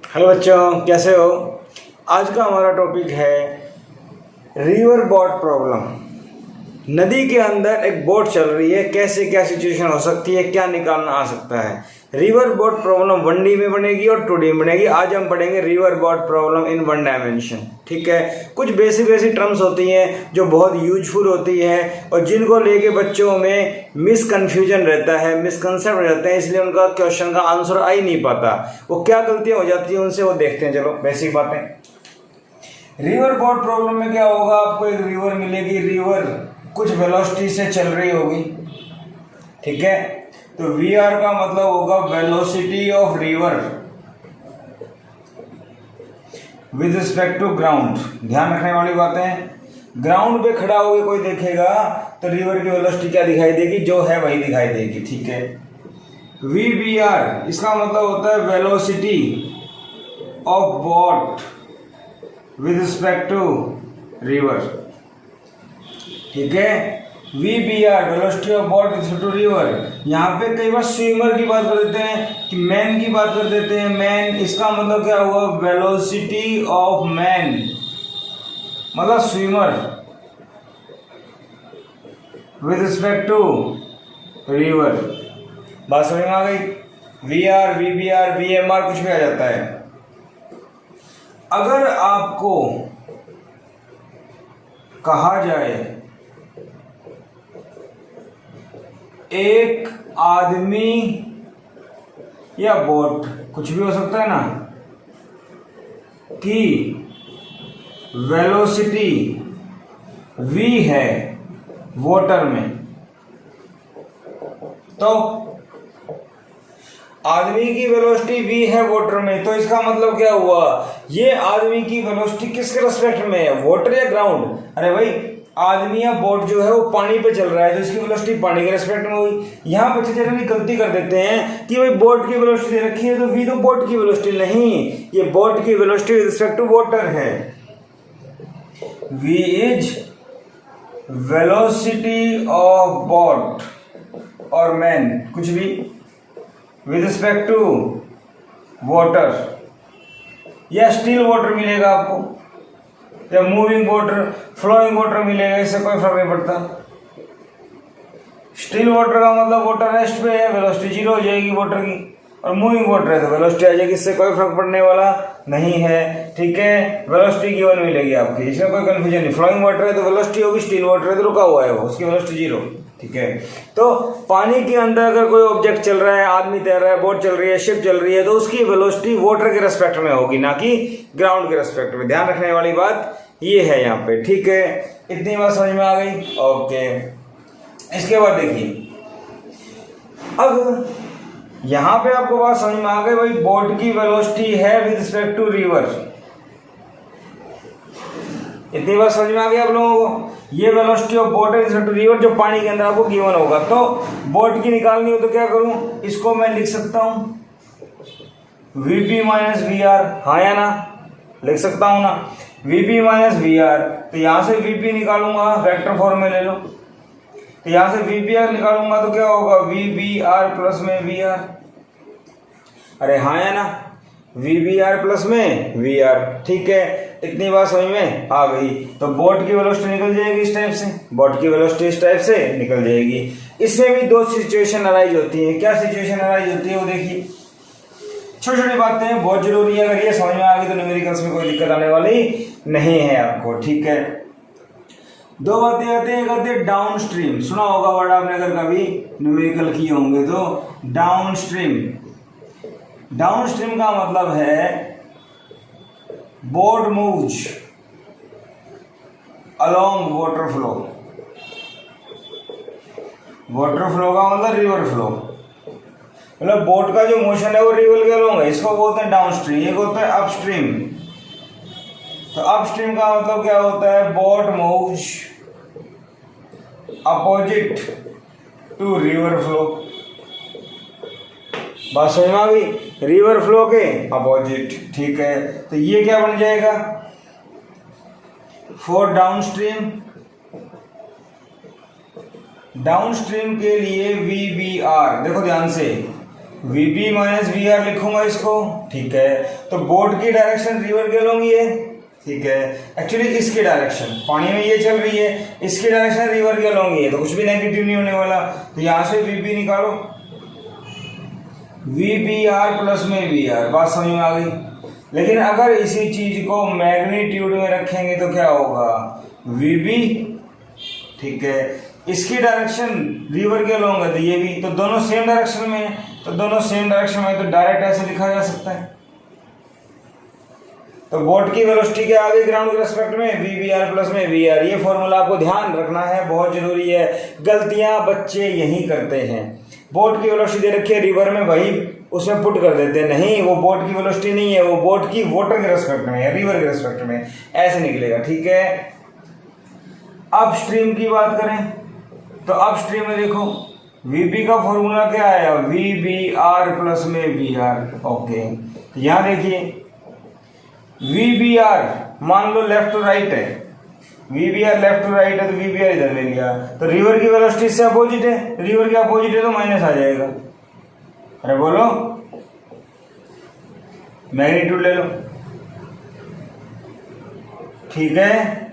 Hello बच्चों, कैसे हो। आज का हमारा टॉपिक है रिवर बोट प्रॉब्लम। नदी के अंदर एक बोट चल रही है, कैसे क्या सिचुएशन हो सकती है, क्या निकालना आ सकता है। रिवर बोट प्रॉब्लम 1D में बनेगी और 2D में बनेगी। आज हम पढ़ेंगे river boat problem in 1 dimension. ठीक है, कुछ बेसिक टर्म्स होती हैं जो बहुत यूजफुल होती है और जिनको लेके बच्चों में मिसकन्फ्यूजन रहता है, मिसकंसेप्ट रहते हैं, इसलिए उनका क्वेश्चन का आंसर आ ही नहीं पाता। वो क्या गलतियां हो जाती हैं उनसे वो देखते हैं। चलो बेसिक बातें। रिवर बोट प्रॉब्लम में क्या होगा, आपको एक रिवर मिलेगी, रिवर कुछ वेलोसिटी से चल रही होगी। ठीक है, तो वी आर का मतलब होगा velocity of river with respect to ground. ध्यान रखने वाली बातें हैं। ग्राउंड पे खड़ा होकर कोई देखेगा तो रिवर की वेलोसिटी क्या दिखाई देगी, जो है वही दिखाई देगी। ठीक है, वी बी आर इसका मतलब होता है velocity of boat with respect to river. ठीक है, V B R velocity of boat with respect to river. यहाँ पे कई बार स्विमर की बात कर देते हैं कि मैन की बात कर देते हैं। मैन इसका मतलब क्या हुआ, वेलोसिटी ऑफ मैन मतलब swimmer with respect to river. बात समझ में आ गई। V R, V B R, V M R कुछ भी आ जाता है। अगर आपको कहा जाए एक आदमी या बोट, कुछ भी हो सकता है ना, कि वेलोसिटी v है वाटर में, तो आदमी की वेलोसिटी v है वाटर में, तो इसका मतलब क्या हुआ, ये आदमी की वेलोसिटी किसके रेस्पेक्ट में है, वाटर या ग्राउंड। अरे भाई, आदमी या बोट जो है वो पानी पे चल रहा है तो इसकी वेलोसिटी पानी के रेस्पेक्ट में हुई। यहाँ बच्चे जनरली गलती कर देते हैं कि भाई बोट की वेलोसिटी दे रखी है तो v तो बोट की वेलोसिटी, नहीं, ये बोट की velocity with respect to water है। v is velocity of boat और मैन, कुछ भी विद रिस्पेक्ट टू वाटर, या स्टिल वाटर मिलेगा आपको, या मूविंग वाटर, फ्लोइंग वाटर मिलेगा, इससे कोई फर्क नहीं पड़ता। स्टिल वाटर का मतलब वाटर रेस्ट पे है, वेलोसिटी 0 हो जाएगी वाटर की, और मूविंग वाटर है तो वेलोसिटी आ जाएगी, इससे कोई फर्क पड़ने वाला नहीं है। ठीक है, वेलोसिटी गिवन मिलेगी आपकी, इसमें कोई कंफ्यूजन नहीं। फ्लोइंग वाटर है तो वेलोसिटी होगी, स्टिल वाटर है तो रुका हुआ है वो, उसकी वेलोसिटी 0। ठीक है, तो पानी के अंदर अगर कोई ऑब्जेक्ट चल रहा है, आदमी तैर रहा है, बोट चल रही है, शिप चल रही है, तो उसकी वेलोसिटी वाटर के रेस्पेक्ट में होगी, ना कि ग्राउंड के रेस्पेक्ट में। ध्यान रखने वाली बात ये है यहाँ पे। ठीक है, इतनी बात समझ में आ गई। ओके, इसके बाद देखिए, अब यहां पे आपको बात समझ में आ गई, भाई बोट की वेलोसिटी है विद रिस्पेक्ट टू रिवर। इतनी बात समझ में आ गई आप लोगों को। ये वेलोसिटी ऑफ बोट है विद रिस्पेक्ट टू रिवर, जो पानी के अंदर आपको गिवन होगा। तो बोट की निकालनी हो तो क्या करूं, इसको मैं लिख सकता हूं वीपी माइनस वी आर, हाँ या ना, लिख सकता हूं ना, वीपी माइनस वी आर। तो यहां से वीपी निकालूंगा, वेक्टर फॉर्म में ले लो, तो यहां से वी बी आर निकालूंगा तो क्या होगा, वी बी आर प्लस में वी आर। अरे हाँ या ना, वी बी आर प्लस में वी आर। ठीक है, इतनी बात समझ में आ गई। तो बोट की वेलोसिटी निकल जाएगी इस टाइप से, बोट की वेलोसिटी इस टाइप से निकल जाएगी। इसमें भी दो सिचुएशन अराइज होती है। क्या सिचुएशन अराइज होती है वो देखिए, छोटी छोटी बातें बहुत जरूरी है। अगर ये समझ में आ गई तो न्यूमेरिकल्स में कोई दिक्कत आने वाली नहीं है आपको। ठीक है, दो बातें आते हैं, कहते हैं डाउन स्ट्रीम। सुना होगा वर्ड आपने अगर कभी न्यूमेरिकल किए होंगे तो। डाउन स्ट्रीम, डाउन स्ट्रीम का मतलब है boat moves along water flow. Water flow का मतलब रिवर फ्लो, मतलब बोट का जो मोशन है वो रिवर के अलोंग है, इसको बोलते हैं डाउन स्ट्रीम। ये बोलते हैं अपस्ट्रीम। तो अपस्ट्रीम का मतलब क्या होता है, boat moves opposite to river flow. बात समझ में आ गई, रिवर फ्लो के अपोजिट। ठीक है, तो ये क्या बन जाएगा, for downstream, downstream के लिए वी बी आर, देखो ध्यान से, V B minus V R लिखूंगा इसको, ठीक है। तो बोट की डायरेक्शन रिवर के अलोंग ये, ठीक है। एक्चुअली इसकी डायरेक्शन पानी में ये चल रही है, इसकी डायरेक्शन रिवर के अलोंग ये, तो कुछ भी नेगेटिव नहीं होने वाला। तो यहां से वी बी निकालो, वी बी आर प्लस में वी आर, बात समझ में आ गई। लेकिन अगर इसी चीज को मैग्नीट्यूड में रखेंगे तो क्या होगा, वी बी, ठीक है। इसकी डायरेक्शन रिवर के अलोंग है तो ये भी, तो दोनों सेम डायरेक्शन में है, तो दोनों सेम डायरेक्शन में, तो डायरेक्ट ऐसे लिखा जा सकता है। तो बोट की वेलोसिटी क्या आ गई ग्राउंड के रेस्पेक्ट में, वी बी आर प्लस में वी आर। ये फॉर्मूला आपको ध्यान रखना है, बहुत जरूरी है, गलतियां बच्चे यही करते हैं। बोट की वेलोसिटी दे रखी है रिवर में, वही उसमें पुट कर देते हैं, नहीं वो बोट की वेलोसिटी नहीं है, वो बोट की वाटर के रेस्पेक्ट में है, रिवर के रेस्पेक्ट में, ऐसे निकलेगा, ठीक है। अब स्ट्रीम की बात करें तो अब स्ट्रीम में देखो वीबी का फॉर्मूला क्या आया, वी बी आर प्लस में वी आर, ओके। यहां देखिए वी बी आर मान लो लेफ्ट टू राइट है, V B R left to right है तो वी बी आर इधर ले लिया, तो रिवर की वेलोसिटी से अपोजिट है, रिवर के अपोजिट है तो माइनस आ जाएगा। अरे बोलो, मैग्नीट्यूड ले लो, ठीक है।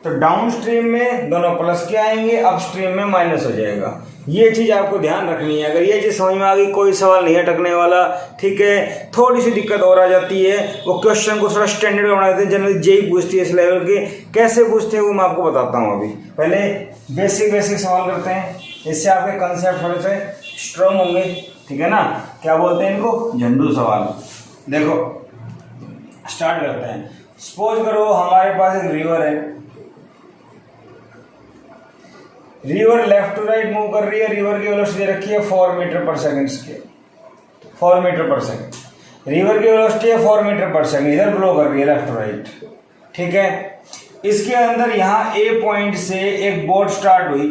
तो डाउन स्ट्रीम में दोनों प्लस के आएंगे, अप स्ट्रीम में माइनस हो जाएगा। ये चीज आपको ध्यान रखनी है। अगर ये चीज समझ में आ गई, कोई सवाल नहीं अटकने वाला, ठीक है। थोड़ी सी दिक्कत और आ जाती है, वो क्वेश्चन को थोड़ा स्टैंडर्ड बना देते हैं, जनरली जेई पूछती है इस लेवल के। कैसे पूछते हैं वो मैं आपको बताता हूँ। अभी पहले बेसिक सवाल करते हैं, इससे आपके कंसेप्ट थोड़े से स्ट्रॉन्ग होंगे, ठीक है ना। क्या बोलते हैं इनको, झंडू सवाल। देखो स्टार्ट करते हैं। सपोज करो हमारे पास एक रिवर है, river left to right move कर रही है, रिवर की वेलोसिटी रखी है 4 मीटर पर सेकंड के, 4 मीटर पर सेकंड। रिवर की वेलोसिटी है 4 मीटर पर सेकंड, इधर फ्लो कर रही है लेफ्ट टू राइट, ठीक है। इसके अंदर यहां ए पॉइंट से एक बोट स्टार्ट हुई,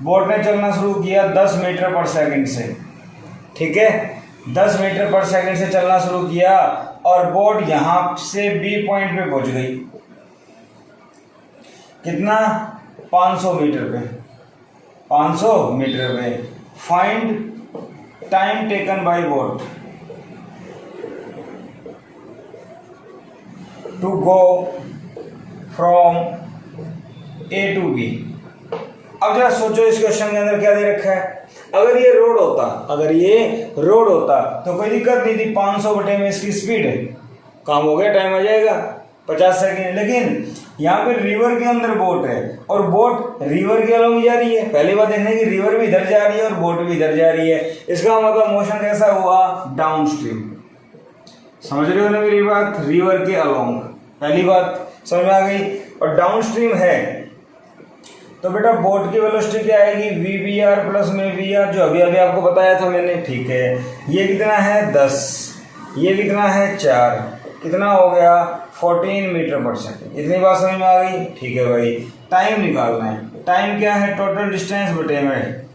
बोट ने चलना शुरू किया 10 मीटर पर सेकंड से, ठीक है। 10 मीटर पर सेकंड से चलना शुरू किया और बोट यहां से बी पॉइंट पे पहुंच गई, कितना, 500 मीटर पे, 500 मीटर पे। Find time taken by boat to go from A to B. अब जरा सोचो इस क्वेश्चन के अंदर क्या दे रखा है। अगर ये रोड होता, अगर ये रोड होता तो कोई दिक्कत नहीं थी, 500 बटे में इसकी स्पीड है, काम हो गया, टाइम आ जाएगा 50 सेकेंड। लेकिन यहाँ पे रिवर के अंदर बोट है और बोट रिवर के अलोंग जा रही है। पहली बात देखने की रिवर भी इधर जा रही है और बोट भी इधर जा रही है, इसका मतलब मोशन कैसा हुआ, डाउन स्ट्रीम। समझ रहे हो ना मेरी बात, रिवर के अलोंग, पहली बात समझ में आ गई। और डाउन स्ट्रीम है तो बेटा बोट की वेलोसिटी क्या आएगी, वी बी आर प्लस में वी आर, जो अभी अभी आपको बताया था मैंने, ठीक है। ये कितना है 10, ये कितना है 4, कितना हो गया 14 मीटर पर सेकंड। इतनी बात समझ में आ गई, ठीक है भाई। टाइम निकालना है, टाइम क्या है, टोटल डिस्टेंस बटे में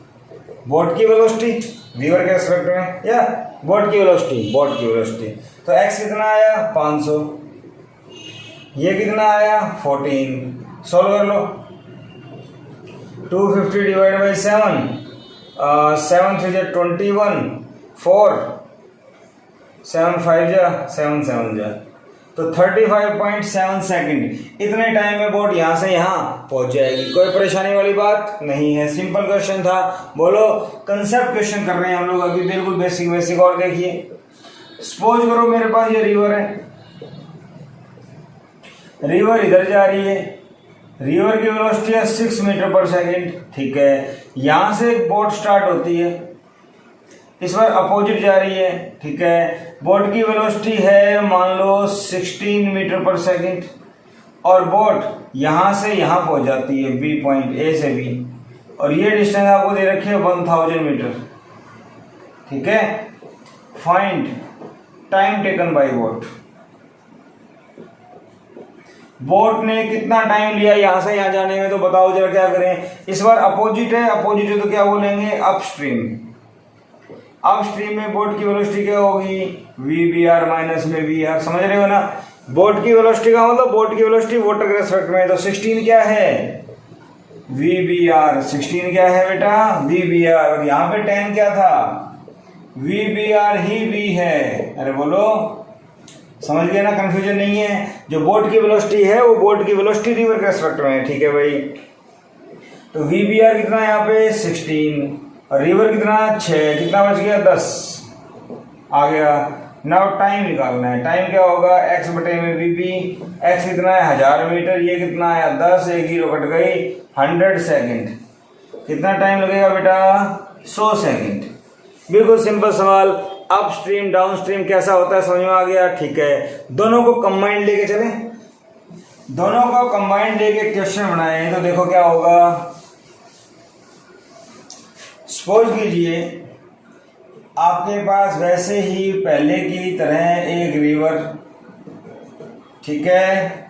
बोट की वेलोसिटी रिवर के रेस्पेक्ट में, या बोट की वेलोसिटी। तो x कितना आया 500, ये कितना आया 14, सोल्व कर लो। 250 डिवाइड बाई 7, 7 3 जा 21, 4 7 5 जा 7 7 जा, तो 35.7 सेकंड। इतने टाइम में बोट यहां से यहां पहुंच जाएगी। कोई परेशानी वाली बात नहीं है, सिंपल क्वेश्चन था। बोलो, कंसेप्ट क्वेश्चन कर रहे हैं हम लोग अभी, बिल्कुल बेसिक। और देखिए सपोज करो मेरे पास ये रिवर है, रिवर इधर जा रही है, रिवर की वेलोसिटी है 6 मीटर पर सेकंड, ठीक है। यहां से एक बोट स्टार्ट होती है, इस बार अपोजिट जा रही है, ठीक है। बोट की वेलोसिटी है मान लो 16 मीटर पर सेकंड और बोट यहां से यहां पहुंच जाती है बी पॉइंट, ए से बी, और ये डिस्टेंस आपको दे रखी है 1000 मीटर, ठीक है। Find time taken by boat, boat ने कितना टाइम लिया यहां से यहां जाने में, तो बताओ जरा क्या करें। इस बार अपोजिट है तो क्या बोलेंगे, अपस्ट्रीम। अपस्ट्रीम में बोट की वेलोसिटी क्या होगी, वी बी आर माइनस में वी आर, समझ रहे हो ना। बोट की वेलोसिटी का मतलब बोट की वेलोसिटी वाटर के रेस्पेक्ट में, तो 16 क्या है वी बी आर 16 क्या है बेटा, वी बी आर, और यहाँ पे 10 क्या था, वी बी आर ही वी है। अरे बोलो, समझ गए ना, कंफ्यूजन नहीं है। जो बोट की वेलोसिटी है वो बोट की वेलोसिटी रिवर के रेस्पेक्ट में है, ठीक है भाई। तो वी बी आर कितना है यहाँ पे 16, और रिवर कितना 6, कितना बच गया 10 आ गया। नाउ टाइम निकालना है, टाइम क्या होगा, x बटे में वी बी, एक्स कितना है 1000 मीटर, ये कितना आया 10, एक जीरो कट गई 100 सेकेंड, कितना टाइम लगेगा बेटा 100 सेकेंड। बिल्कुल सिंपल सवाल। अप स्ट्रीम डाउन स्ट्रीम कैसा होता है समझ में आ गया, ठीक है। दोनों को कंबाइंड लेके चले, दोनों को कंबाइंड लेके क्वेश्चन बनाए तो देखो क्या होगा। सपोज कीजिए आपके पास वैसे ही पहले की तरह एक रिवर, ठीक है,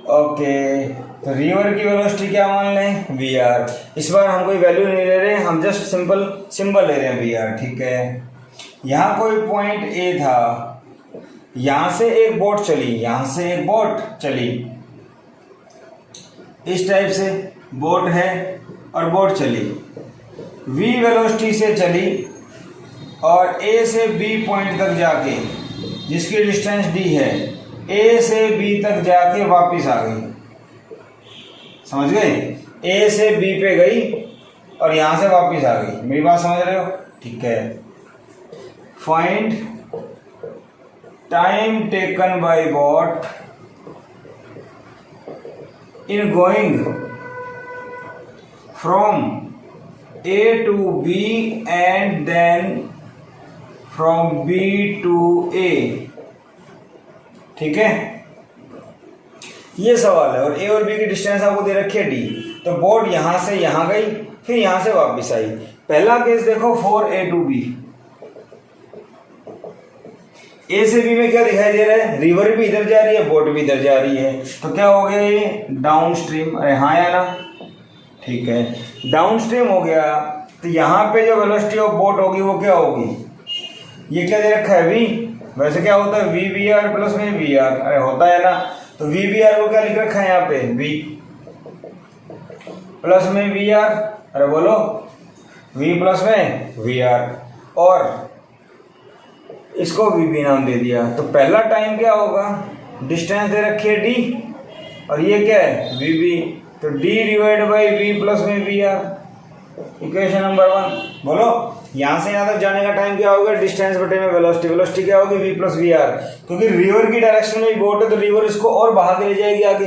ओके। तो रिवर की वेलोसिटी क्या मान लें, वी आर। इस बार हम कोई वैल्यू नहीं ले रहे, हम जस्ट सिंपल सिंबल ले रहे हैं वी आर, ठीक है। यहाँ कोई पॉइंट ए था, यहाँ से एक बोट चली, यहाँ से एक बोट चली, इस टाइप से बोट है और बोट चली, वी वेलोसिटी से चली और ए से बी पॉइंट तक जाके, जिसकी डिस्टेंस डी है, ए से बी तक जाके वापस आ गई, समझ गए। ए से बी पे गई और यहां से वापस आ गई, मेरी बात समझ रहे हो, ठीक है। Find time taken by boat in going from A to B and then from B to A, ठीक है। ये सवाल है, और A और B की डिस्टेंस आपको दे रखी है D। तो बोट यहां से यहां गई, फिर यहां से वापस आई। पहला केस देखो, 4A to B, A से B में क्या दिखाई दे रहा है, रिवर भी इधर जा रही है, बोट भी इधर जा रही है, तो क्या हो गया ये डाउन स्ट्रीम। अरे हाँ या ना, ठीक है, डाउन स्ट्रीम हो गया। तो यहाँ पे जो वेलोसिटी ऑफ बोट होगी वो क्या होगी, ये क्या दे रखा है वी, वैसे क्या होता है वी बी आर प्लस में वी आर, अरे होता है ना। तो वी बी आर को क्या लिख रखा है यहाँ पे, वी प्लस में वी आर, अरे बोलो वी प्लस में वी आर, और इसको वी बी नाम दे दिया। तो पहला टाइम क्या होगा, डिस्टेंस दे रखी है डी, और ये क्या है वी बी, तो d divide by v plus में वी आर, इक्वेशन नंबर 1। बोलो यहाँ से यहाँ तक जाने का टाइम क्या होगा, डिस्टेंस बटे में वेलोसिटी, वेलोसिटी क्या होगी v प्लस वी आर, क्योंकि रिवर की डायरेक्शन में बोट है तो रिवर इसको और बहा के ले जाएगी आगे।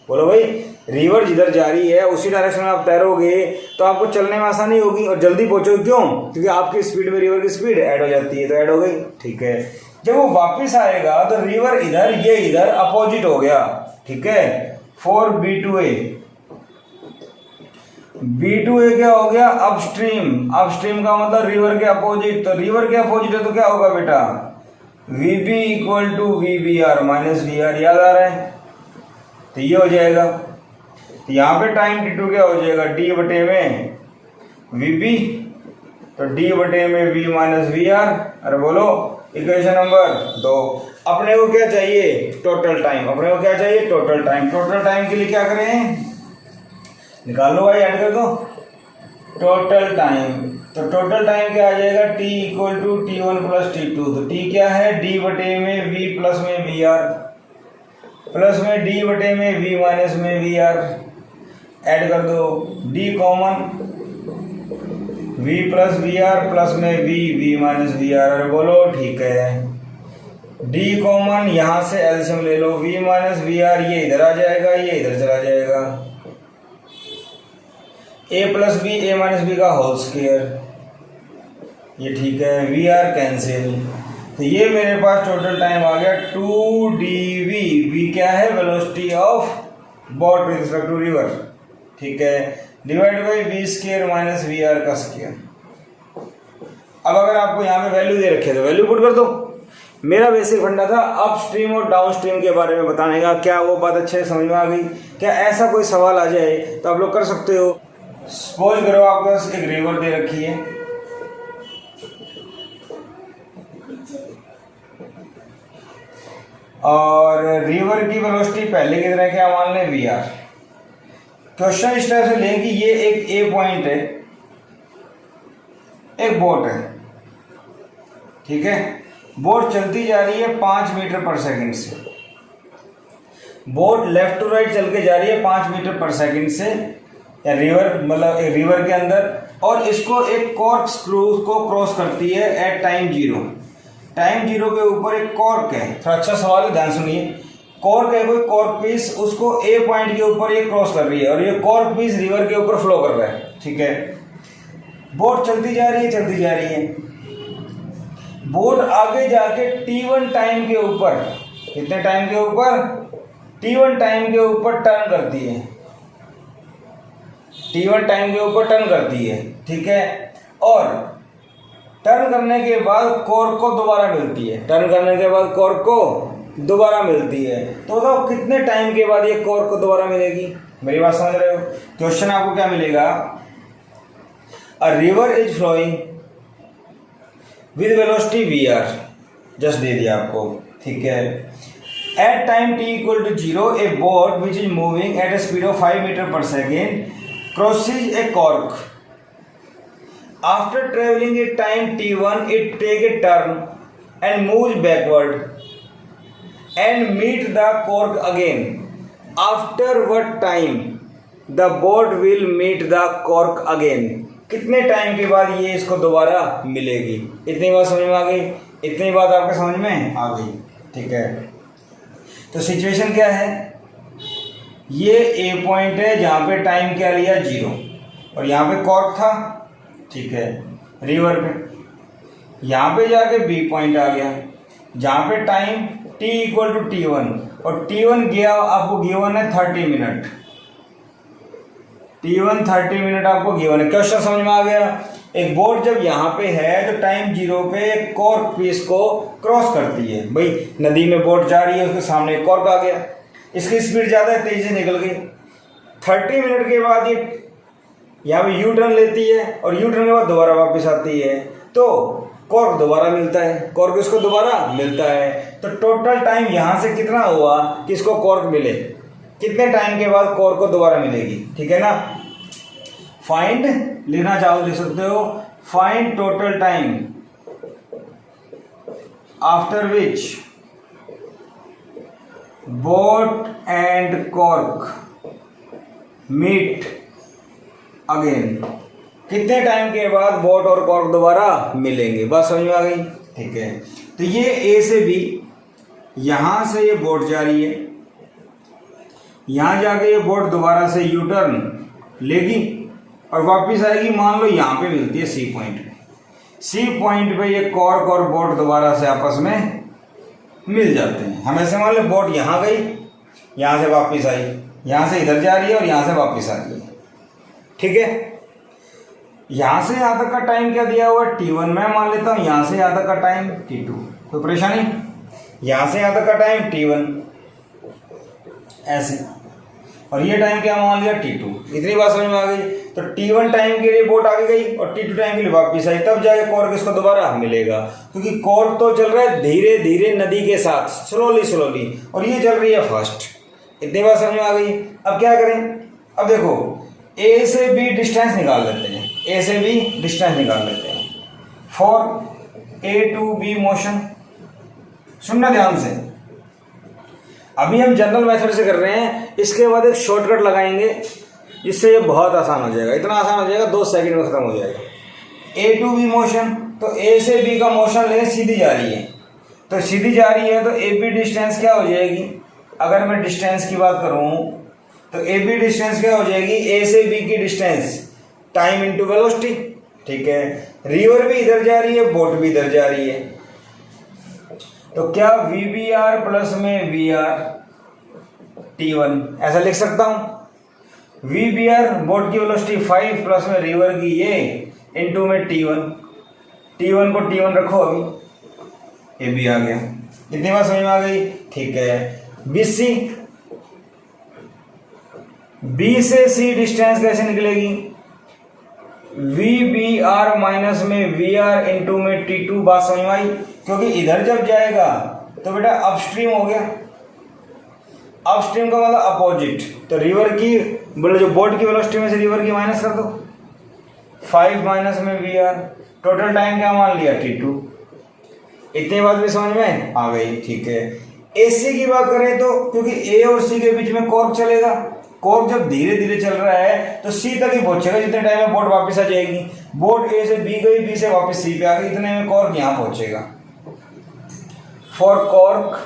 बोलो भाई, रिवर जिधर जा रही है उसी डायरेक्शन में आप तैरोगे तो आपको चलने में आसानी होगी और जल्दी पहुंचोगे, क्यों, क्योंकि आपकी स्पीड में रिवर की स्पीड ऐड हो जाती है, तो ऐड हो गई, ठीक है। जब वो वापिस आएगा तो रिवर इधर, ये इधर अपोजिट हो गया, ठीक है। 4B2A, B2A क्या हो गया, अपस्ट्रीम, अपस्ट्रीम का मतलब रिवर के अपोजिट, तो रिवर के अपोजिट है तो क्या होगा बेटा, VB equal to VBR minus VR, याद आ रहा है, तो ये हो जाएगा। तो यहाँ पे टाइम T2 क्या हो जाएगा, D बटे में VB, तो D बटे में V माइनस VR, अरे बोलो इक्वेशन नंबर 2। अपने को क्या चाहिए, टोटल टाइम, अपने को क्या चाहिए, टोटल टाइम। टोटल टाइम के लिए क्या करें, निकाल लो भाई, ऐड कर दो टोटल टाइम। तो टोटल टाइम क्या आ जाएगा, t equal to T1 plus T2, तो t क्या है, d बटे में v प्लस में VR प्लस में d बटे में v माइनस में VR, ऐड कर दो, d common, v plus VR plus में v माइनस VR, अरे बोलो ठीक है। d कॉमन, यहाँ से एलसीएम ले लो, v माइनस VR, ये इधर आ जाएगा, ये इधर चला जाएगा, a plus B, A minus B का होल स्क्वायर, ये ठीक है, वी आर कैंसिल। तो ये मेरे पास टोटल टाइम आ गया 2dv, v क्या है, velocity of boat with respect to river, ठीक है, divide by V square minus V R का स्क्वायर। अब अगर आपको यहाँ पे वैल्यू दे रखे तो वैल्यू पुट कर दो। मेरा बेसिक फंडा था अप स्ट्रीम और डाउन स्ट्रीम के बारे में बताने का, क्या वो बात अच्छे से समझ में आ गई, क्या ऐसा कोई सवाल आ जाए तो आप लोग कर सकते हो। सपोज करो आपके पास एक रिवर दे रखी है, और रिवर की वेलोसिटी पहले की तरह क्या मान लें, वी आर, क्वेश्चन इस तरह से लें कि ये एक ए पॉइंट है, एक बोट है, ठीक है। बोट चलती जा रही है 5 मीटर पर सेकंड से, बोट लेफ्ट टू राइट चल के जा रही है 5 मीटर पर सेकंड से, या रिवर मतलब रिवर के अंदर, और इसको एक कॉर्क स्क्रू को क्रॉस करती है एट टाइम 0। टाइम 0 के ऊपर एक कॉर्क है, थोड़ा अच्छा सवाल है, ध्यान सुनिए। कॉर्क है, कोई कॉर्क पीस, उसको ए पॉइंट के ऊपर ये क्रॉस कर रही है, और ये कॉर्क पीस रिवर के ऊपर फ्लो कर रहा है, ठीक है। बोट चलती जा रही है, चलती जा रही है। बोट आगे जाके T1 टाइम के ऊपर, कितने टाइम के ऊपर? T1 टाइम के ऊपर टर्न करती है, T1 टाइम के ऊपर टर्न करती है, ठीक है। और टर्न करने के बाद कॉर्क को दोबारा मिलती है, टर्न करने के बाद कॉर्क को दोबारा मिलती है। तो बताओ कितने टाइम के बाद ये कॉर्क को दोबारा मिलेगी? मेरी बात समझ रहे हो? क्वेश्चन आपको क्या मिलेगा? A river is flowing with velocity VR, just दे दिया आपको, ठीक है। At time t equal to 0 a boat which is moving at a speed of 5 metre per second crosses a cork. After travelling a time T1 it take a turn and moves backward and meet the cork again. After what time the boat will meet the cork again? कितने time के बाद ये इसको दोबारा मिलेगी? इतनी बात समझ में आ गई? इतनी बात आपके समझ में आ गई, ठीक है। तो सिचुएशन क्या है? ये ए पॉइंट है जहाँ पे टाइम क्या लिया 0, और यहाँ पे कॉर्क था, ठीक है, रिवर पे। यहाँ पे जाके बी पॉइंट आ गया जहाँ पे time t equal to T1, और T1 गया आपको गिवन है 30 मिनट, T1 30 मिनट आपको गिवन है। क्वेश्चन समझ में आ गया? एक बोट जब यहाँ पे है तो टाइम 0 पे एक कॉर्क पीस को क्रॉस करती है। भाई नदी में बोट जा रही है, उसके सामने एक कॉर्क आ गया, इसकी स्पीड ज़्यादा है, तेजी से निकल गई। 30 मिनट के बाद ये यहाँ पे यू टर्न लेती है, और यू टर्न के बाद दोबारा वापस आती है, तो कॉर्क दोबारा मिलता है, कॉर्क इसको दोबारा मिलता है। तो टोटल टाइम यहाँ से कितना हुआ कि इसको कॉर्क मिले? कितने टाइम के बाद कॉर्क को दोबारा मिलेगी, ठीक है ना। फाइंड लेना चाहो लिख सकते हो, find total time after which boat and cork meet again. कितने टाइम के बाद बोट और कॉर्क दोबारा मिलेंगे? बात समझ में आ गई, ठीक है। तो ये ए से बी, यहां से ये बोट जा रही है, यहां जाके ये बोट दोबारा से यू टर्न लेगी और वापस आएगी, मान लो यहां पे मिलती है सी पॉइंट पे। सी पॉइंट पे ये कॉर्क और बोट दोबारा से आपस में मिल जाते हैं। हम ऐसे मान लो बोट यहां गई, यहां से वापस आई, यहां से इधर जा रही है और यहां से वापस आ रही है, ठीक है। यहां से यहां तक का टाइम क्या दिया हुआ है? T1 मैं मान लेता हूं, यहां से यहां तक का टाइम T2, कोई परेशानी? यहां से यहां तक का टाइम T1 ऐसे, और ये टाइम क्या मान लिया T2। इतनी बात समझ में आ गई? तो T1 टाइम के लिए बोट आगे गई और T2 टाइम के लिए वापस आई, तब जाके कॉर्क इसको दोबारा मिलेगा, क्योंकि कॉर्क तो चल रहा है धीरे धीरे नदी के साथ, स्लोली स्लोली, और ये चल रही है फास्ट। इतनी बात समझ में आ गई? अब क्या करें? अब देखो ए से बी डिस्टेंस निकाल लेते हैं, ए से बी डिस्टेंस निकाल लेते हैं for A to B motion. सुनना ध्यान से, अभी हम जनरल मेथड से कर रहे हैं, इसके बाद एक शॉर्टकट लगाएंगे जिससे ये बहुत आसान हो जाएगा। इतना आसान हो जाएगा 2 सेकंड में खत्म हो जाएगा। ए टू बी मोशन, तो ए से बी का मोशन ले, सीधी जा रही है, तो सीधी जा रही है तो ए बी डिस्टेंस क्या हो जाएगी? अगर मैं डिस्टेंस की बात करूं तो ए बी डिस्टेंस क्या हो जाएगी? ए से बी की डिस्टेंस टाइम इंटू वेलोसिटी, ठीक है। रिवर भी इधर जा रही है, बोट भी इधर जा रही है, तो क्या VBR प्लस में VR T1 ऐसा लिख सकता हूं। VBR बोट की वेलोसिटी 5 प्लस में रिवर की ये इंटू में T1 को T1 रखो, अभी ये भी आ गया। इतनी बात समझ में आ गई, ठीक है। B से C डिस्टेंस कैसे निकलेगी? VBR माइनस में VR इंटू में T2। बात समझ में आई? क्योंकि इधर जब जाएगा तो बेटा अपस्ट्रीम हो गया, अपस्ट्रीम का मतलब अपोजिट, तो रिवर की बोले जो बोट की वेलोसिटी में से रिवर की माइनस कर दो, 5 माइनस में VR, टोटल टाइम क्या मान लिया T2। इतनी बात भी समझ में आ गई, ठीक है। AC की बात करें तो क्योंकि A और C के बीच में कॉर्क चलेगा, कॉर्क जब धीरे धीरे चल रहा है तो C तक ही पहुंचेगा जितने टाइम में बोट वापस आ जाएगी। बोट A से B गई, B से वापस C पे आ गई, इतने में कॉर्क यहाँ पहुंचेगा। For cork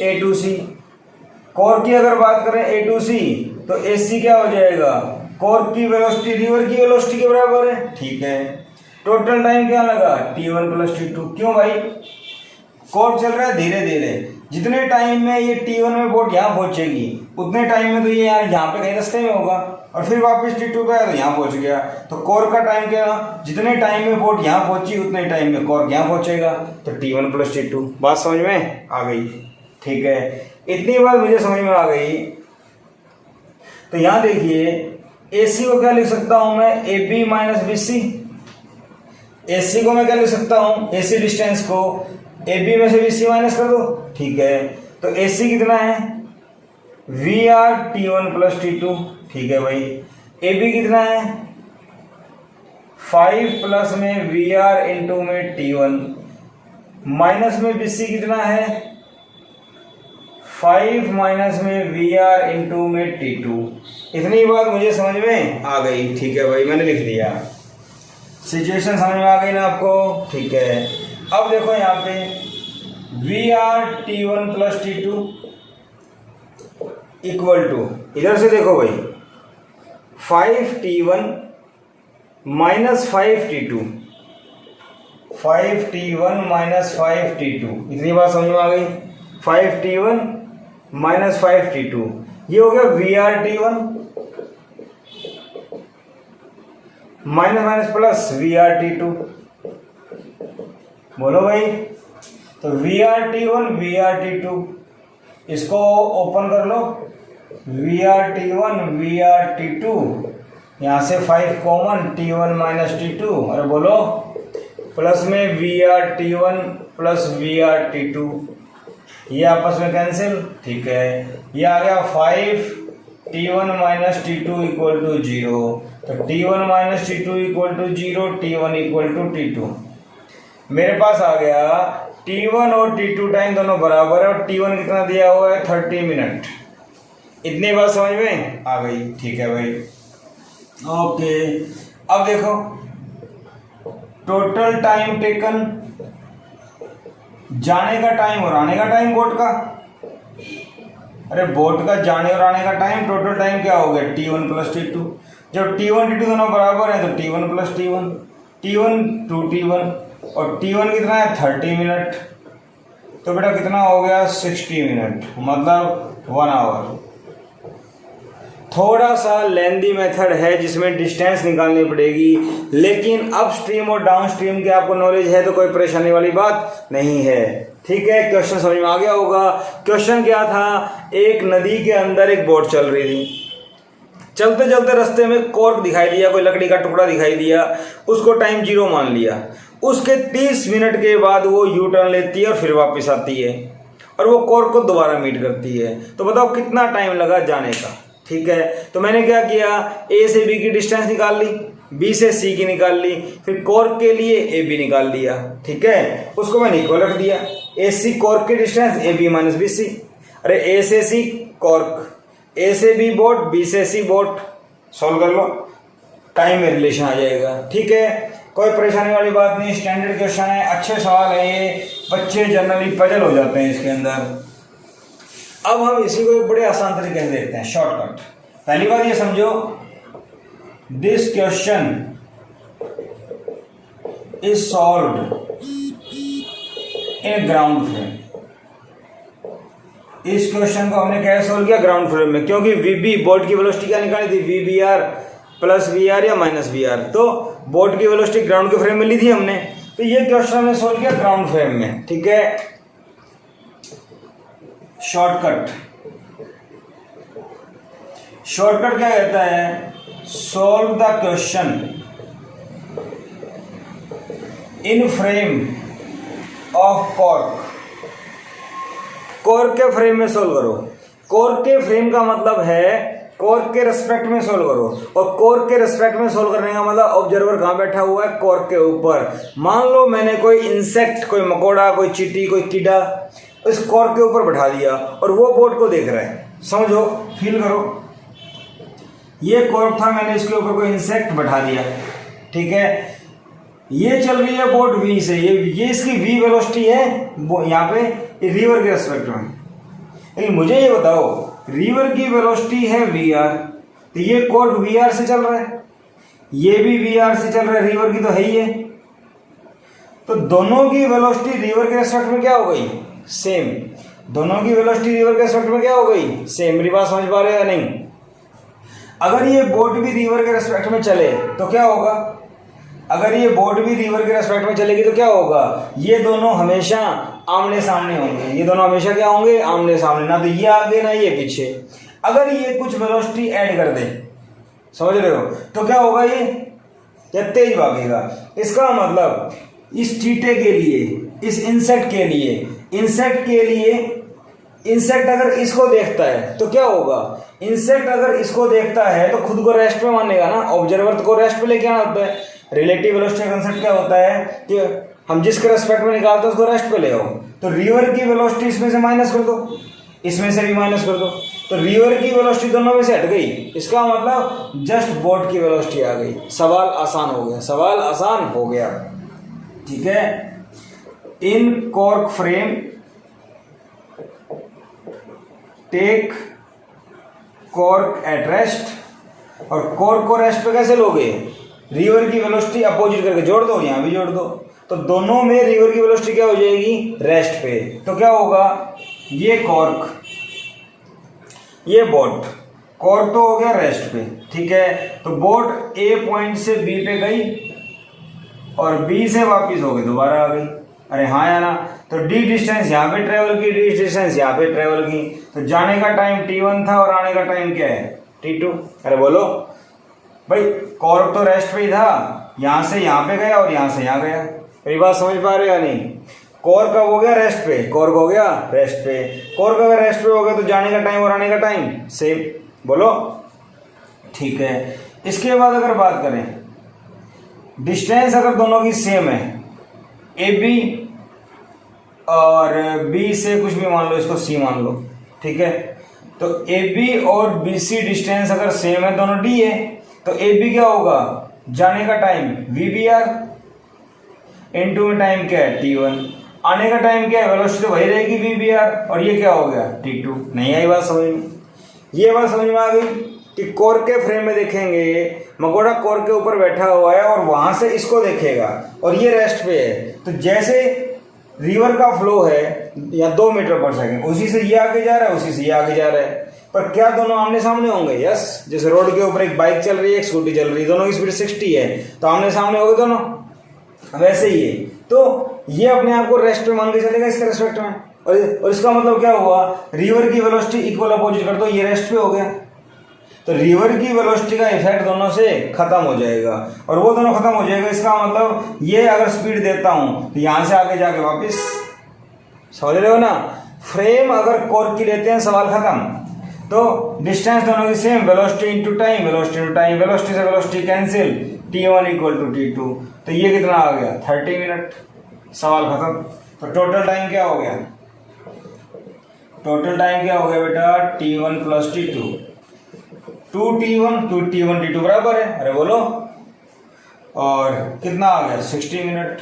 A to C, cork की अगर बात करें A to C तो AC क्या हो जाएगा, कॉर्क की वेलोसिटी रिवर की वेलोसिटी के बराबर है, ठीक है। टोटल टाइम क्या लगा T1 प्लस T2। क्यों भाई, कॉर्क चल रहा है धीरे धीरे, जितने टाइम में ये T1 में बोट यहाँ पहुंचेगी उतने टाइम में तो ये यहाँ पे कहीं रास्ते में होगा, और फिर वापस T2 पे आया तो यहाँ पहुंच गया। तो कॉर्क का टाइम क्या, जितने टाइम में बोट यहाँ पहुंची उतने टाइम में कॉर्क यहाँ पहुंचेगा, तो T1 प्लस T2। बात समझ में आ गई, ठीक है। इतनी बात मुझे समझ में आ गई। तो यहाँ देखिए AC को क्या लिख सकता हूं मैं, AB माइनस BC। AC को मैं क्या लिख सकता हूं, AC डिस्टेंस को AB में से BC माइनस कर दो, ठीक है। तो AC कितना है, VR T1 प्लस T2, ठीक है भाई। AB कितना है, 5 प्लस में VR इंटू में T1, माइनस में BC कितना है, 5 माइनस में VR इंटू में T2। इतनी बात मुझे समझ में आ गई, ठीक है भाई, मैंने लिख दिया। सिचुएशन समझ में आ गई ना आपको, ठीक है। अब देखो यहाँ पे VR T1 plus T2 equal to, इधर से देखो भाई 5T1 minus 5T2, 5T1 minus 5T2। इतनी बात समझ में आ गई, 5T1 माइनस 5T2, ये हो गया VR T1 minus minus plus VR T2। बोलो भाई, तो VR T1 VR T2, इसको ओपन कर लो, VR T1 VR T2, यहाँ से 5 कॉमन, T1 माइनस T2, अरे बोलो, प्लस में VR T1 plus VR T2, ये आपस में कैंसिल, ठीक है। ये आ गया 5T1 minus T2 equal to 0, तो T1 माइनस T2 equal to 0, T1 equal to T2। मेरे पास आ गया T1 और T2 टाइम दोनों बराबर है, और T1 कितना दिया हुआ है 30 मिनट। इतनी बात समझ में आ गई, ठीक है भाई, ओके। अब देखो टोटल टाइम टेकन, जाने का टाइम और आने का टाइम बोट का, अरे बोट का जाने और आने का टाइम, टोटल टाइम क्या हो गया T1 प्लस T2। जब T1 T2 दोनों बराबर है तो T1 plus T1, T1 to T1, और T1 कितना है 30 मिनट, तो बेटा कितना हो गया 60 मिनट, मतलब 1 आवर। थोड़ा सा लेंदी मेथड है जिसमें डिस्टेंस निकालनी पड़ेगी, लेकिन अप स्ट्रीम और डाउन स्ट्रीम की आपको नॉलेज है तो कोई परेशानी वाली बात नहीं है, ठीक है। क्वेश्चन समझ में आ गया होगा। क्वेश्चन क्या था, एक नदी के अंदर एक बोट चल रही थी, चलते चलते रास्ते में कॉर्क दिखाई दिया, कोई लकड़ी का टुकड़ा दिखाई दिया, उसको टाइम 0 मान लिया। उसके 30 मिनट के बाद वो यू टर्न लेती है और फिर वापस आती है, और वो कॉर्क को दोबारा मीट करती है। तो बताओ कितना टाइम लगा जाने का, ठीक है। तो मैंने क्या किया, A से B की डिस्टेंस निकाल ली, B से C की निकाल ली, फिर कॉर्क के लिए AB निकाल लिया, ठीक है। उसको मैंने इक्वल रख दिया, AC कॉर्क की डिस्टेंस AB माइनस BC। अरे A से C कॉर्क, A से B बोट, B से C बोट, सॉल्व कर लो, टाइम में रिलेशन आ जाएगा, ठीक है। कोई परेशानी वाली बात नहीं, स्टैंडर्ड क्वेश्चन है, अच्छे सवाल है ये, बच्चे जनरली पजल हो जाते हैं इसके अंदर। अब हम इसी को एक बड़े आसान तरीके से देखते हैं, शॉर्टकट। पहली बात ये समझो, this question is solved in ground frame. इस क्वेश्चन को हमने कैसे सॉल्व किया, ग्राउंड फ्रेम में, क्योंकि VB बोट की वेलोसिटी क्या निकाली थी, VBR प्लस VR या माइनस VR, तो बोट की वेलोसिटी ग्राउंड के फ्रेम में ली थी हमने, तो ये क्वेश्चन हमने सॉल्व किया ग्राउंड फ्रेम में, ठीक है। शॉर्टकट, शॉर्टकट क्या कहता है, solve the question in frame of cork. Cork के फ्रेम में सोल्व करो। कॉर्क के फ्रेम का मतलब है कॉर्क के रेस्पेक्ट में सोल्व करो, और कॉर्क के रेस्पेक्ट में सोल्व करने का मतलब ऑब्जर्वर कहाँ बैठा हुआ है, कॉर्क के ऊपर। मान लो मैंने कोई इंसेक्ट, कोई मकोड़ा, कोई चींटी, कोई कीड़ा इस कॉर्क के ऊपर बैठा दिया और वो बोट को देख रहा है। समझो, फील करो, ये कॉर्क था, मैंने इसके ऊपर कोई इंसेक्ट बैठा दिया, ठीक है। ये चल रही है बोट वी से, ये इसकी वी वेलोसिटी है यहाँ पे रिवर के रेस्पेक्ट में। लेकिन मुझे ये बताओ, रिवर की वेलोसिटी है वी आर, तो ये कॉर्क वी आर से चल रहा है, ये भी वी आर से चल रहा है, रिवर की तो है ही है। तो दोनों की वेलोसिटी रिवर के रेस्पेक्ट में क्या हो गई, सेम। दोनों की वेलोसिटी रिवर के रेस्पेक्ट में क्या हो गई, सेम। मेरी बात समझ पा रहे हो या नहीं? अगर ये बोट भी रिवर के रेस्पेक्ट में चले तो क्या होगा, अगर ये बोट भी रिवर के रेस्पेक्ट में चलेगी तो क्या होगा, ये दोनों हमेशा आमने सामने होंगे। ये दोनों हमेशा क्या होंगे, आमने सामने, ना तो ये आगे ना ये पीछे। अगर ये कुछ वेलोसिटी ऐड कर दे, समझ रहे हो, तो क्या होगा, ये तेज भागेगा। इसका मतलब इस चींटे के लिए, इस इंसेक्ट के लिए, इंसेक्ट अगर इसको देखता है तो क्या होगा, इंसेक्ट अगर इसको देखता है तो खुद को रेस्ट पे मानेगा ना। ऑब्जर्वर को रेस्ट पे लेके आना होता है। रिलेटिव वेलोसिटी का कंसेप्ट क्या होता है कि हम जिसके रेस्पेक्ट में निकालते हैं उसको रेस्ट पे ले आओ। तो रिवर की वेलोसिटी इसमें से माइनस कर दो, इसमें से भी माइनस कर दो, तो रिवर की वेलोसिटी दोनों में से हट गई। इसका मतलब जस्ट बोट की वेलोसिटी आ गई। सवाल आसान हो गया, सवाल आसान हो गया, ठीक है। In cork frame take cork at rest, और कॉर्क को रेस्ट पे कैसे लोगे, रिवर की वेलोसिटी अपोजिट करके जोड़ दो, यहां भी जोड़ दो, तो दोनों में रिवर की वेलोसिटी क्या हो जाएगी, रेस्ट पे। तो क्या होगा, ये कॉर्क, ये बोट, कॉर्क तो हो गया रेस्ट पे, ठीक है। तो बोट ए पॉइंट से बी पे गई और बी से वापस हो गई, दोबारा आ गई। अरे हाँ या ना, तो डी डिस्टेंस यहाँ पे ट्रेवल की, डी डिस्टेंस यहाँ पे ट्रेवल की, तो जाने का टाइम t1 था और आने का टाइम क्या है, t2। अरे बोलो भाई, कॉर्क तो रेस्ट पे ही था, यहाँ से यहाँ पे गया और यहाँ से यहाँ गया। मेरी बात समझ पा रहे हो या नहीं? कॉर्क कब हो गया, रेस्ट पे, कॉर्क हो गया रेस्ट पे। कॉर्क अगर रेस्ट पे हो गया तो जाने का टाइम और आने का टाइम सेम, बोलो, ठीक है। इसके बाद अगर बात करें, डिस्टेंस अगर दोनों की सेम है, ए बी और बी से कुछ भी मान लो, इसको सी मान लो, ठीक है। तो ए बी और बी सी डिस्टेंस अगर सेम है, दोनों डी है, तो ए बी क्या होगा, जाने का time V B R, into में टाइम क्या है t1, आने का टाइम क्या है, वेलोसिटी तो वही रहेगी वी बी आर, और ये क्या हो गया t2। नहीं आई बात समझ में? ये बात समझ में आ गई कि कॉर्क के फ्रेम में देखेंगे, मकोड़ा कॉर्क के ऊपर बैठा हुआ है और वहां से इसको देखेगा और ये रेस्ट पे है, तो जैसे रिवर का फ्लो है या 2 मीटर पर सेकंड, उसी से ये आगे जा रहा है, उसी से ये आगे जा रहा है, पर क्या दोनों आमने सामने होंगे? यस। जैसे रोड के ऊपर एक बाइक चल रही है, एक स्कूटी चल रही है, दोनों की स्पीड 60 है, तो आमने सामने होंगे दोनों, वैसे ही है। तो ये अपने आप को रेस्ट पे मान के चलेगा इसके रेस्पेक्ट में, और इसका मतलब क्या हुआ, रिवर की वेलोसिटी इक्वल अपोजिट कर दो, ये रेस्ट पे हो गया, तो रिवर की वेलोसिटी का इफेक्ट दोनों से खत्म हो जाएगा, और वो दोनों खत्म हो जाएगा। इसका मतलब ये अगर स्पीड देता हूं तो यहां से आगे जाके वापस, समझ रहे हो ना? फ्रेम अगर कॉर्क की लेते हैं, सवाल खत्म। तो डिस्टेंस दोनों की same, velocity into time, velocity into time, velocity से velocity cancel, t1 equal to t2, तो ये कितना आ गया 30 मिनट, सवाल खत्म। तो टोटल टाइम क्या हो गया, टोटल टाइम क्या हो गया बेटा, t1 plus t2, 2t1 2t1 t2 बराबर है, अरे बोलो, और कितना आ गया 60 मिनट,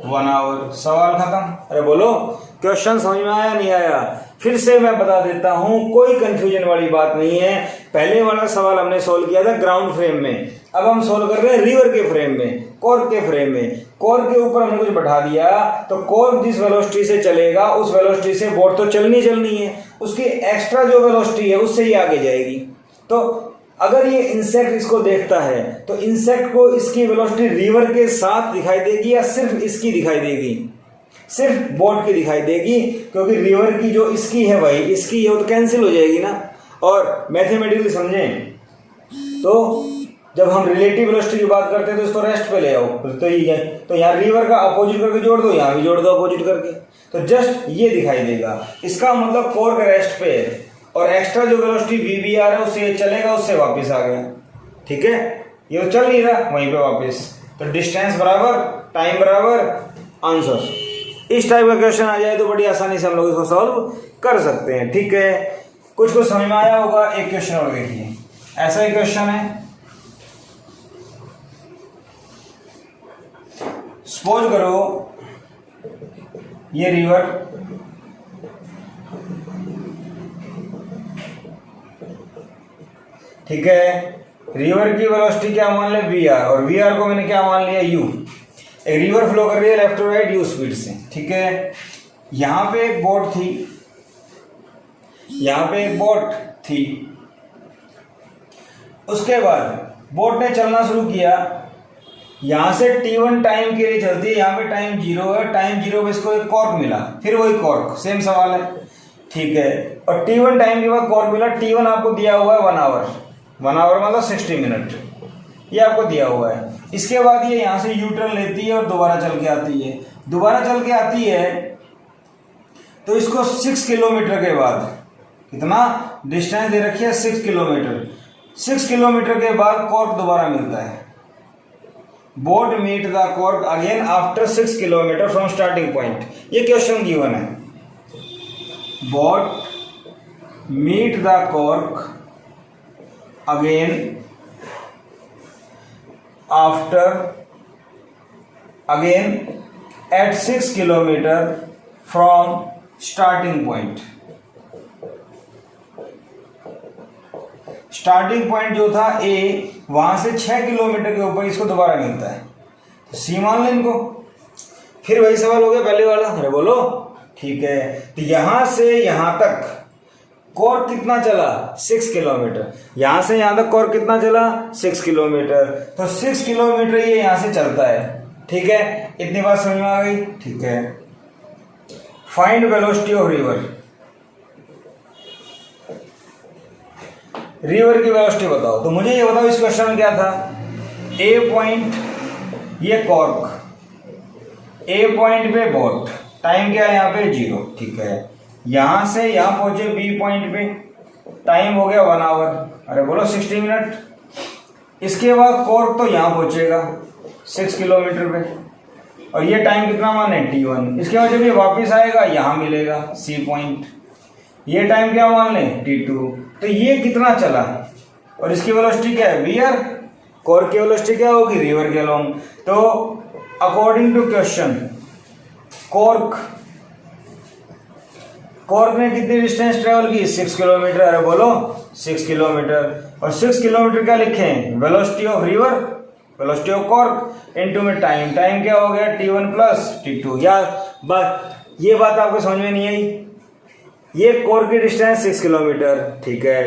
1 आवर, सवाल खत्म। अरे बोलो, क्वेश्चन समझ में आया नहीं आया? फिर से मैं बता देता हूं, कोई कंफ्यूजन वाली बात नहीं है। पहले वाला सवाल हमने सोल्व किया था ग्राउंड फ्रेम में, अब हम सोल्व कर रहे हैं रिवर के फ्रेम में, कॉर्क के फ्रेम में। कॉर्क के ऊपर हमने कुछ बैठा दिया, तो कॉर्क जिस वेलोसिटी से चलेगा उस वेलोसिटी से बोट तो चलनी है, उसकी एक्स्ट्रा जो वेलोसिटी है उससे ही आगे जाएगी। तो अगर ये इंसेक्ट इसको देखता है तो इंसेक्ट को इसकी वेलोसिटी रिवर के साथ दिखाई देगी या सिर्फ इसकी दिखाई देगी? सिर्फ बोट की दिखाई देगी, क्योंकि रिवर की जो इसकी है भाई, इसकी है, वो तो कैंसिल हो जाएगी ना। और मैथमेटिकली समझें तो जब हम रिलेटिव वेलोसिटी की बात करते हैं तो इसको रेस्ट पे ले आओ, तो ये, तो यहाँ रिवर का अपोजिट करके जोड़ दो, यहाँ भी जोड़ दो अपोजिट करके, तो जस्ट ये दिखाई देगा। इसका मतलब कॉर्क रेस्ट पे है, और एक्स्ट्रा जो वेलोसिटी VBR है उससे ये चलेगा, उससे वापस आ गया। ठीक है, ये तो चल नहीं रहा, वहीं पे वापस। तो डिस्टेंस बराबर टाइम बराबर आंसर। इस टाइप का क्वेश्चन आ जाए तो बड़ी आसानी से हम लोग इसको सॉल्व कर सकते हैं। ठीक है, कुछ को समझ में आया होगा। एक क्वेश्चन और देखिए, ऐसा ही क्वेश्चन है। सपोज करो ये रिवर ठीक है, रिवर की वेलोसिटी क्या मान ले VR, और VR को मैंने क्या मान लिया U। एक रिवर फ्लो कर रही है left to right U speed से। ठीक है, यहां पे एक बोट थी, यहां पे एक बोट थी। उसके बाद बोट ने चलना शुरू किया, यहां से T1 टाइम के लिए चलती है, यहां पे टाइम 0 है, टाइम 0 पे इसको एक कॉर्क मिला, फिर वही कॉर्क, सेम सवाल है। ठीक है, और T1 टाइम के बाद कॉर्क मिला। T1 आपको दिया हुआ है 1 आवर, 1 आवर मतलब 60 मिनट, ये आपको दिया हुआ है। इसके बाद ये यहां से U-टर्न लेती है और दोबारा चल के आती है। दोबारा चल के आती है तो इसको 6 किलोमीटर के बाद, कितना डिस्टेंस दे रखी है 6 किलोमीटर, 6 किलोमीटर के बाद कॉर्क दोबारा मिलता है। Boat meet the cork again after 6 kilometre from starting point. ये क्वेश्चन गिवन है। Boat meet the cork again at 6 kilometre from starting point. Starting point जो था A, वहां से 6 किलोमीटर के ऊपर इसको दोबारा मिलता है, तो C मान लें इनको। फिर वही सवाल हो गया पहले वाला, अरे बोलो। ठीक है, तो यहां से यहां तक कॉर्क कितना चला 6 किलोमीटर, यहां से यहां तक कॉर्क कितना चला 6 किलोमीटर, तो 6 किलोमीटर ये यहां से चलता है। ठीक है, इतनी बात समझ में आ गई। ठीक है, find velocity of river. River की वेलोसिटी बताओ। तो मुझे ये बताओ इस क्वेश्चन में क्या था, A पॉइंट ये कॉर्क, A पॉइंट पे बोट, टाइम क्या है यहाँ पे 0। ठीक है, यहां से यहां पहुंचे B पॉइंट पे, टाइम हो गया 1 आवर, अरे बोलो 60 मिनट। इसके बाद कॉर्क तो यहां पहुंचेगा 6 किलोमीटर पे, और ये टाइम कितना माने T1। इसके बाद जब ये वापस आएगा यहां मिलेगा C पॉइंट, ये टाइम क्या मान लें T2। तो ये कितना चला, और इसकी वेलोसिटी क्या है VR, कॉर्क की वेलोसिटी क्या होगी रिवर के अलोंग। तो अकॉर्डिंग टू क्वेश्चन कॉर्क ने कितनी डिस्टेंस ट्रेवल की 6 किलोमीटर, अरे बोलो 6 किलोमीटर। और 6 किलोमीटर क्या लिखें, velocity of river, velocity of cork into में टाइम, टाइम क्या हो गया T1 प्लस T2। ये बात आपको समझ में नहीं आई। ये कॉर्क की डिस्टेंस 6 किलोमीटर, ठीक है,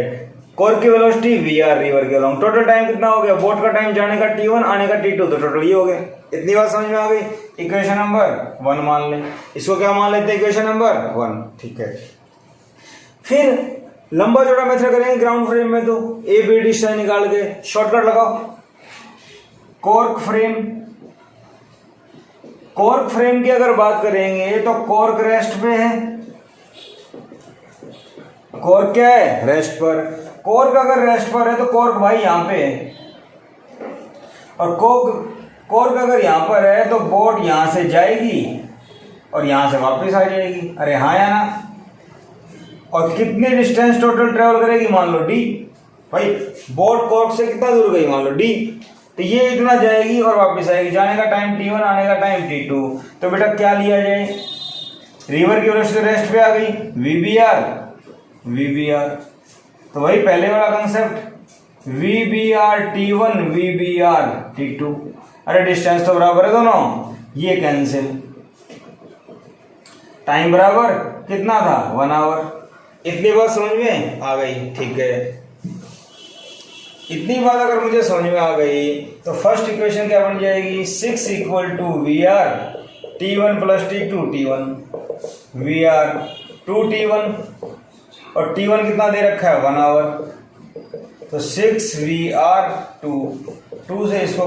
कॉर्क की वेलोसिटी VR रिवर के अलोंग, टोटल टाइम कितना हो गया, बोट का टाइम जाने का T1 आने का T2, तो टोटल ये हो गया। इतनी बात समझ में आ गई। इक्वेशन नंबर 1 मान लें, इसको क्या मान लेते हैं इक्वेशन नंबर 1। ठीक है, फिर लंबा चौड़ा मेथड करेंगे ग्राउंड फ्रेम में, तो AB डिस्टेंस निकाल के शॉर्टकट लगाओ। कॉर्क फ्रेम की अगर बात करेंगे तो कॉर्क रेस्ट पे है, कॉर्क क्या है रेस्ट पर। कॉर्क अगर रेस्ट पर है तो कॉर्क भाई यहां पे है, और कॉर्क अगर यहां पर है तो बोट यहां से जाएगी और यहां से वापस आ जाएगी, अरे हाँ या ना। और कितनी डिस्टेंस टोटल ट्रेवल करेगी, मान लो D। भाई बोट कॉर्क से कितना दूर गई, मान लो D, तो ये इतना जाएगी और वापस आएगी, जाने का टाइम T1 आने का टाइम T2। तो बेटा क्या लिया जाए, रिवर की वेलोसिटी रेस्ट पे आ गई VBR। तो वही पहले वाला concept VBR T1 VBR T2। अरे डिस्टेंस तो बराबर है दोनों, ये कैंसिल, टाइम बराबर कितना था 1 आवर। इतनी बात समझ में आ गई। ठीक है, इतनी बात अगर मुझे समझ में आ गई तो फर्स्ट इक्वेशन क्या बन जाएगी, 6 = VR T1 + T2 T1 VR 2T1, और T1 कितना दे रखा है 1 आवर, तो 6 VR 2 से इसको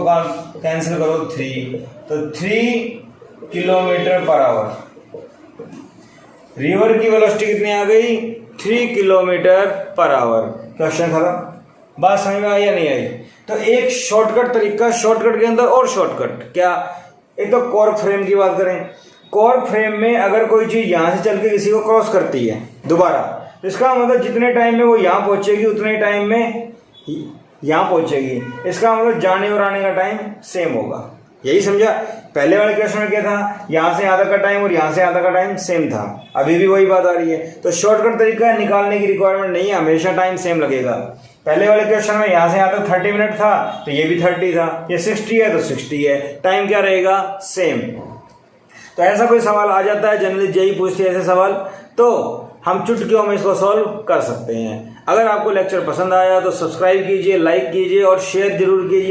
कैंसिल करो 3, तो 3 किलोमीटर पर आवर। रिवर की वेलोसिटी कितनी आ गई 3 किलोमीटर पर आवर। क्वेश्चन खत्म। बात समझ में आई या नहीं आई? तो एक शॉर्टकट तरीका, शॉर्टकट के अंदर और शॉर्टकट क्या, एक तो कॉर्क फ्रेम की बात करें। कॉर्क फ्रेम में अगर कोई चीज यहां से चल के किसी को क्रॉस करती है दोबारा, इसका मतलब जितने टाइम में वो यहां पहुंचेगी उतने टाइम में यहां पहुंचेगी। इसका मतलब जाने और आने का टाइम सेम होगा। यही समझा? पहले वाले क्वेश्चन में क्या था, यहां से यहां तक का टाइम और यहां से यहां तक का टाइम सेम था, अभी भी वही बात आ रही है। तो शॉर्टकट तरीका निकालने की रिक्वायरमेंट नहीं है, हमेशा टाइम सेम लगेगा। पहले वाले क्वेश्चन में यहां से यहां तक 30 मिनट था, तो ये भी 30 था। ये 60 है तो 60 है, टाइम क्या रहेगा? सेम। तो ऐसा कोई सवाल आ जाता है, जनरली जेई पूछती है ऐसे सवाल, तो हम चुटकियों में इसको सॉल्व कर सकते हैं। अगर आपको लेक्चर पसंद आया तो सब्सक्राइब कीजिए, लाइक कीजिए और शेयर जरूर कीजिए।